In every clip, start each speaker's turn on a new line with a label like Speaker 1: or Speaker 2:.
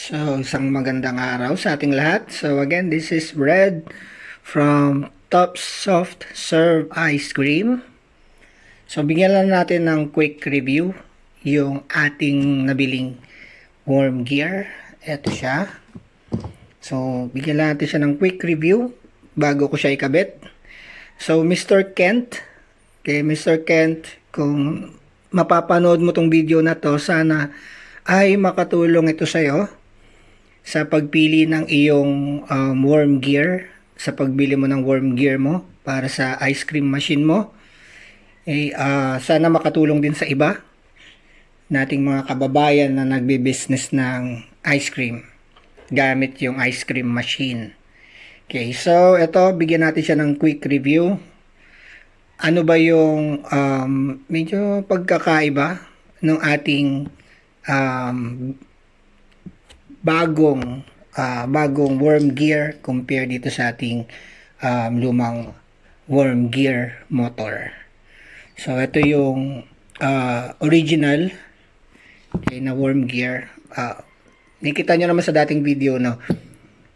Speaker 1: So, isang magandang araw sa ating lahat. So, again, this is Red from Top Soft Serve Ice Cream. So, bigyan lang natin ng quick review yung ating nabiling worm gear. Ito siya. So, bigyan lang natin siya ng quick review bago ko siya ikabit. So, Mr. Kent, Mr. Kent, kung mapapanood mo tong video na to, sana ay makatulong ito sa'yo sa pagpili ng iyong worm gear, sa pagbili mo ng worm gear mo para sa ice cream machine mo. Sana makatulong din sa iba nating mga kababayan na nagbi-business ng ice cream gamit yung ice cream machine. Okay, so ito, bigyan natin siya ng quick review. Ano ba yung medyo pagkakaiba ng ating bagong worm gear compare dito sa ating lumang worm gear motor. So ito yung original na worm gear. Nakita nyo naman sa dating video, no,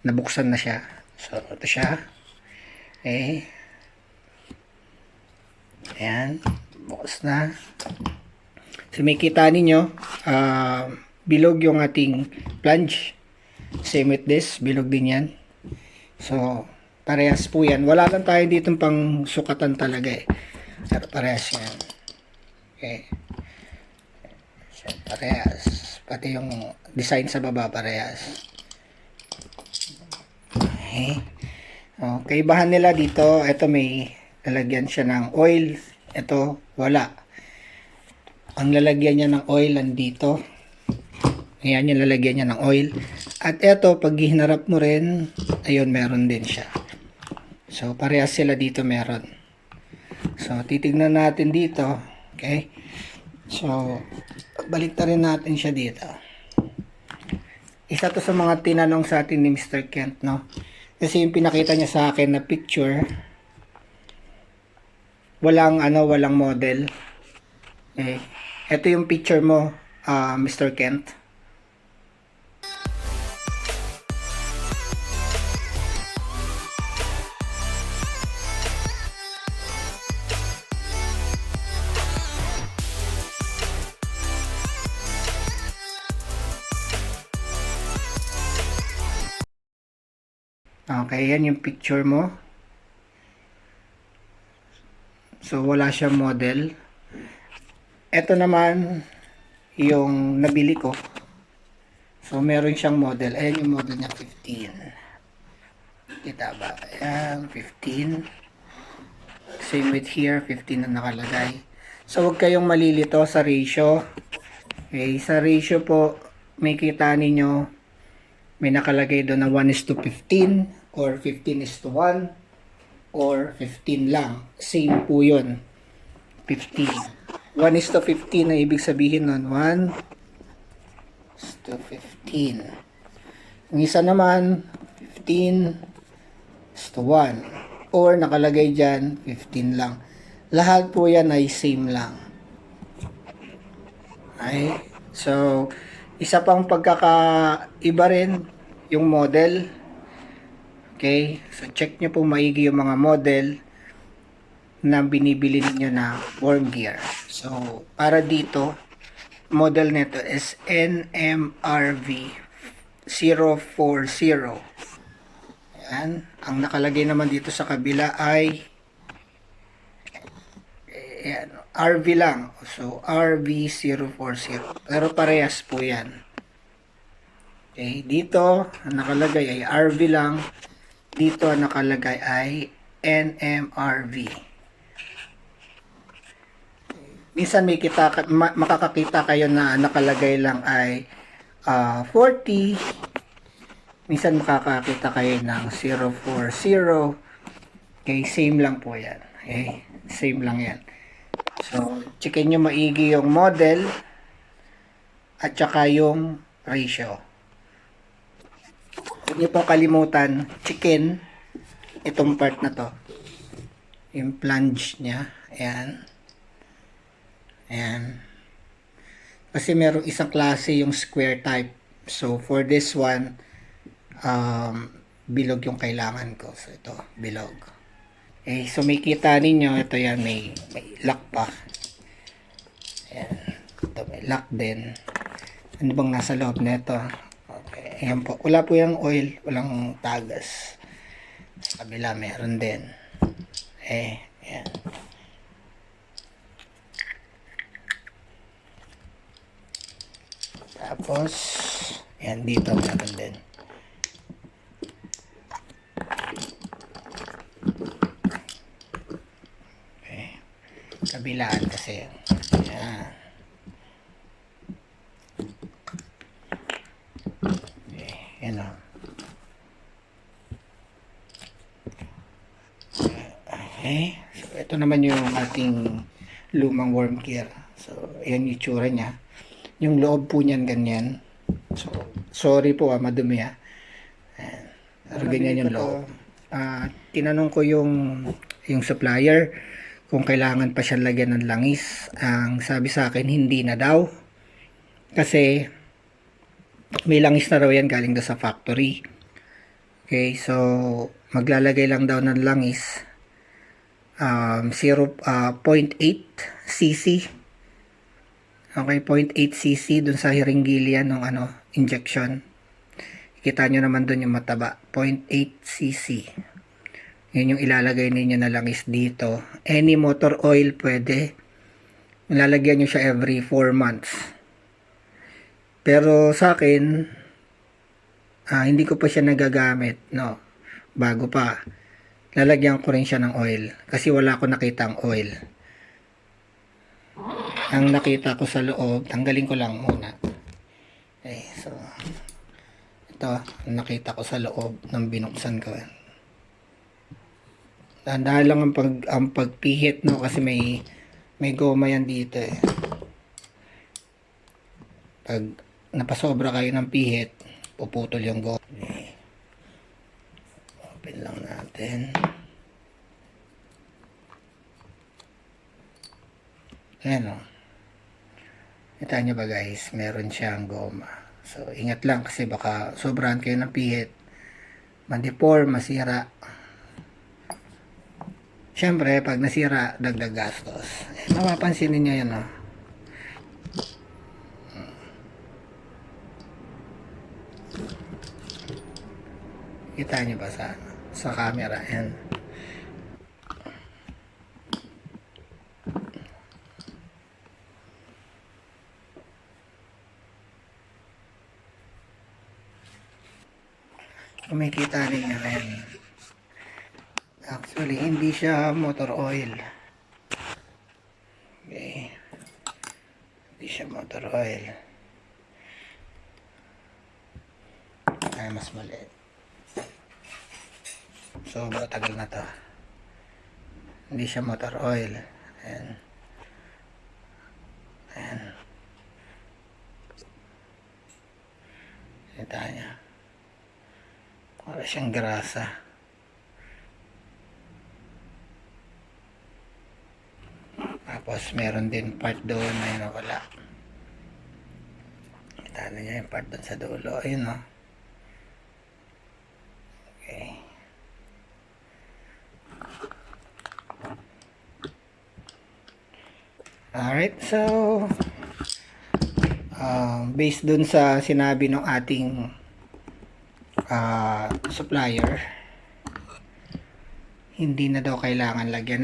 Speaker 1: nabuksan na siya. So ito siya. Okay. Ayan, bukas na. So may kita ninyo, bilog yung ating plunge. Same with this, bilog din yan. So, parehas po yan. Wala lang tayo dito pang sukatan talaga eh. Pero parehas yan. Okay. So, parehas. Pati yung design sa baba, parehas. Okay. Okay, bahan nila dito, ito may lalagyan siya ng oil. Ito, wala. Ang lalagyan niya ng oil nandito. Ayan yung lalagyan niya ng oil. At ito, pag hinarap mo rin, ayun, meron din siya. So, parehas sila dito meron. So, titignan natin dito. Okay? So, balik na rin natin siya dito. Isa to sa mga tinanong sa atin ni Mr. Kent, no? Kasi yung pinakita niya sa akin na picture, walang model. Okay? Ito yung picture mo, Mr. Kent. Okay, yan yung picture mo. So, wala siyang model. Ito naman, yung nabili ko. So, meron siyang model. Ayan yung model niya, 15. Kita ba? Ayan, 15. Same with here, 15 na nakalagay. So, huwag kayong malilito sa ratio. Okay, sa ratio po, may kita ninyo, may nakalagay doon na 1:15 or 15:1 or 15 lang. Same po yun. 15. 1:15 na ibig sabihin nun. 1:15. Yung isa naman, 15:1 or nakalagay dyan, 15 lang. Lahat po yan ay same lang. Okay? So, isa pang pagkakaiba rin yung model. Okay? So, check nyo po maigi yung mga model na binibili niyo na worm gear. So, para dito, model nito is NMRV 040. Ayan. Ang nakalagay naman dito sa kabila ay ayan, RV lang. So, RV040. Pero parehas po yan. Okay, dito, ang nakalagay ay RV lang. Dito, ang nakalagay ay NMRV. Minsan makakakita kayo na nakalagay lang ay 40. Minsan makakakita kayo ng 040. Okay, same lang po yan. Okay, same lang yan. So, checkin nyo maigi yung model at saka yung ratio. Huwag nyo pong kalimutan, checkin itong part na to. Yung plunge niya. Ayan. Ayan. Kasi merong isang klase yung square type So for this one, bilog yung kailangan ko. So ito, bilog. So may kita ninyo, ito yan, may lock pa. Ayan. Ito may lock din. Ano bang nasa loob nito? Okay, ayan po. Wala po yung oil, walang tagas. Sa kabila meron din. Ayan. Tapos, ayan dito meron din. Okay. Kabilaan kasi. Ayan. Ayan o. Okay. So, ito naman yung ating lumang worm gear. So, ayan yung tsura niya. Yung loob po niyan ganyan. So, sorry po madumi Ayan. Pero ganyan yung loob. Tinanong ko yung supplier kung kailangan pa siya lagyan ng langis. Ang sabi sa akin, hindi na daw. Kasi, may langis na raw yan galing daw sa factory. Okay, so maglalagay lang daw ng langis 0.8 cc. Okay, 0.8 cc dun sa hiringgilyan ng injection. Kita nyo naman dun yung mataba, 0.8 cc. Yun yung ilalagay ninyo na langis dito. Any motor oil pwede. Ilalagyan nyo siya every 4 months. Pero sa akin, hindi ko pa siya nagagamit, no. Bago pa, lalagyan ko rin siya ng oil kasi wala ko nakitang oil. Ang nakita ko sa loob, tanggalin ko lang muna. Okay, so ito, nakita ko sa loob nang binuksan ko. Dahan-dahan lang ang pagpihit, no, kasi may goma yan dito eh. Pag napasobra kayo ng pihit, puputol yung goma. Okay. Open lang natin. Ayan o. Kita nyo ba guys, meron siyang goma. So, ingat lang kasi baka sobrahan kayo ng pihit. Ma-deform, masira. Siyempre, pag nasira, dagdag gastos. Mapapansin niyo yan o. Kita nyo ba sa camera? Yan. Kumikita ninyo rin. Actually, hindi siya motor oil. Okay. Hindi siya motor oil. Ay, mas maliit. So, matagal na to. Hindi siya motor oil. Ayan. Ayan. Kita niya. Wala siyang grasa. Tapos, meron din part doon na yun wala. Kita niya yung part doon sa dulo. Ayun o. Okay. Alright, so based dun sa sinabi ng ating supplier, hindi na raw kailangan lagyan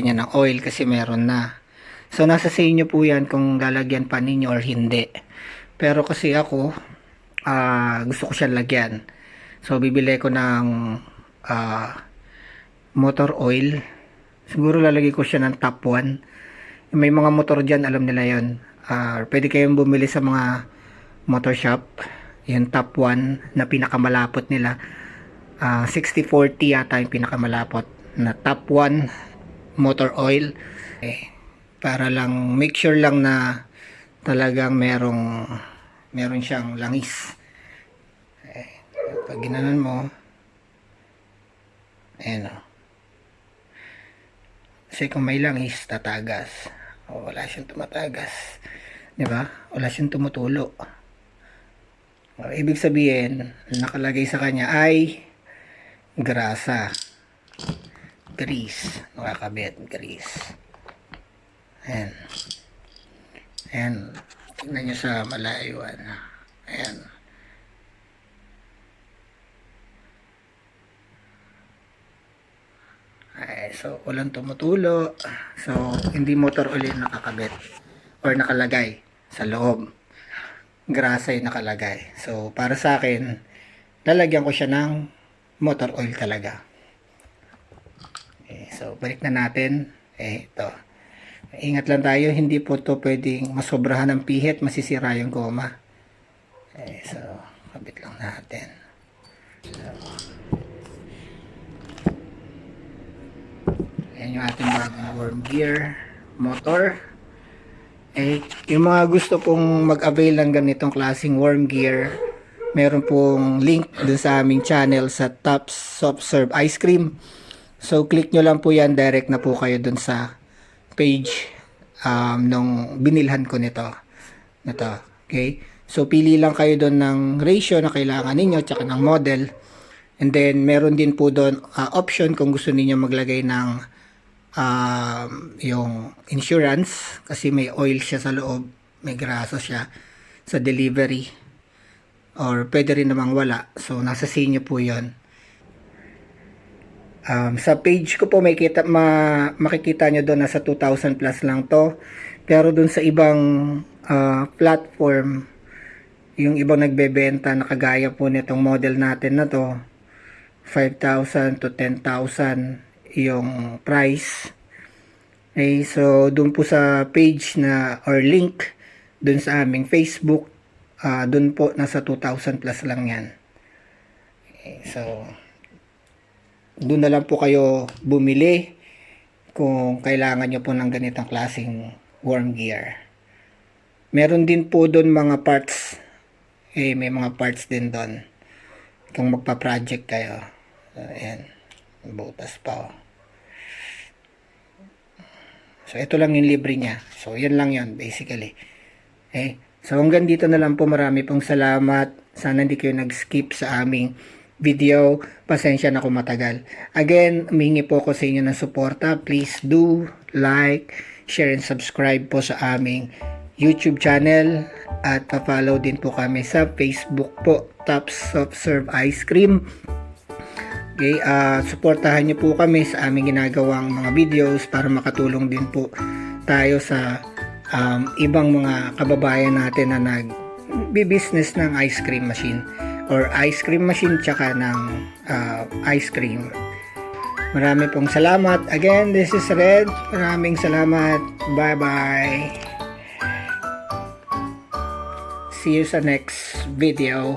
Speaker 1: niya ng oil kasi meron na. So nasa sa inyo po yan kung lalagyan pa ninyo or hindi. Pero kasi ako gusto ko siya lagyan. So bibili ko ng motor oil. Siguro lalagay ko siya ng top 1. May mga motor dyan, alam nila yon. Pwede kayong bumili sa mga motor shop. Yung top 1 na pinakamalapot nila. 60-40 yata yung pinakamalapot na top 1 motor oil. Para lang, make sure lang na talagang meron siyang langis. Pag ginanon mo, ayan o. Kasi kung may langis, tatagas. O wala siyang tumatagas. Di ba? Wala siyang tumutulo. Ibig sabihin, nakalagay sa kanya ay grasa. Grease. Nakakabit. Grease. Ayan. Ayan. Tingnan nyo sa malayuan. Ayan. Ay, so, walang tumutulo. So, hindi motor oil nakakabit or nakalagay sa loob. Grasa yung nakalagay. So, para sa akin, lalagyan ko siya ng motor oil talaga. Okay, so, balik na natin. Ito. Ingat lang tayo, hindi po to pwedeng masobrahan ng pihit, masisira yung goma. So, kabit lang natin. So, ayan yung ating bagong worm gear motor. Yung mga gusto pong mag-avail ng ganitong klaseng worm gear, meron pong link dun sa aming channel sa Tops Soft Serve Ice Cream. So, click nyo lang po yan, direct na po kayo dun sa page nung binilhan ko nito. Okay? So, pili lang kayo dun ng ratio na kailangan ninyo, tsaka ng model. And then, meron din po dun option kung gusto niyo maglagay ng yung insurance, kasi may oil siya sa loob, may grasa siya sa delivery, or pwede rin namang wala. So, nasa sa inyo po yun. Sa page ko po makikita nyo doon, nasa 2,000 plus lang to. Pero doon sa ibang platform, yung ibang nagbebenta na kagaya po nitong model natin na to, 5,000 to 10,000 yung price. So doon po sa page na or link doon sa aming Facebook, doon po nasa 2,000 plus lang yan. So doon na lang po kayo bumili kung kailangan nyo po ng ganitong klaseng worm gear. Meron din po doon mga parts, may mga parts din doon kung magpa-project kayo. So, ayan, butas pa. So ito lang yung libre niya. So yan lang yun basically. So hanggang dito na lang po. Marami pong salamat. Sana hindi kayo nag-skip sa aming video. Pasensya na kung matagal. Again, humingi po ako sa inyo ng suporta. Please do like, share, and subscribe po sa aming YouTube channel. At pa-follow din po kami sa Facebook po, Tops Soft Serve Ice Cream. Okay, suportahan niyo po kami sa aming ginagawang mga videos para makatulong din po tayo sa ibang mga kababayan natin na nag-business ng ice cream machine or ice cream machine tsaka ng ice cream. Marami pong salamat. Again, this is Red. Maraming salamat. Bye-bye. See you sa next video.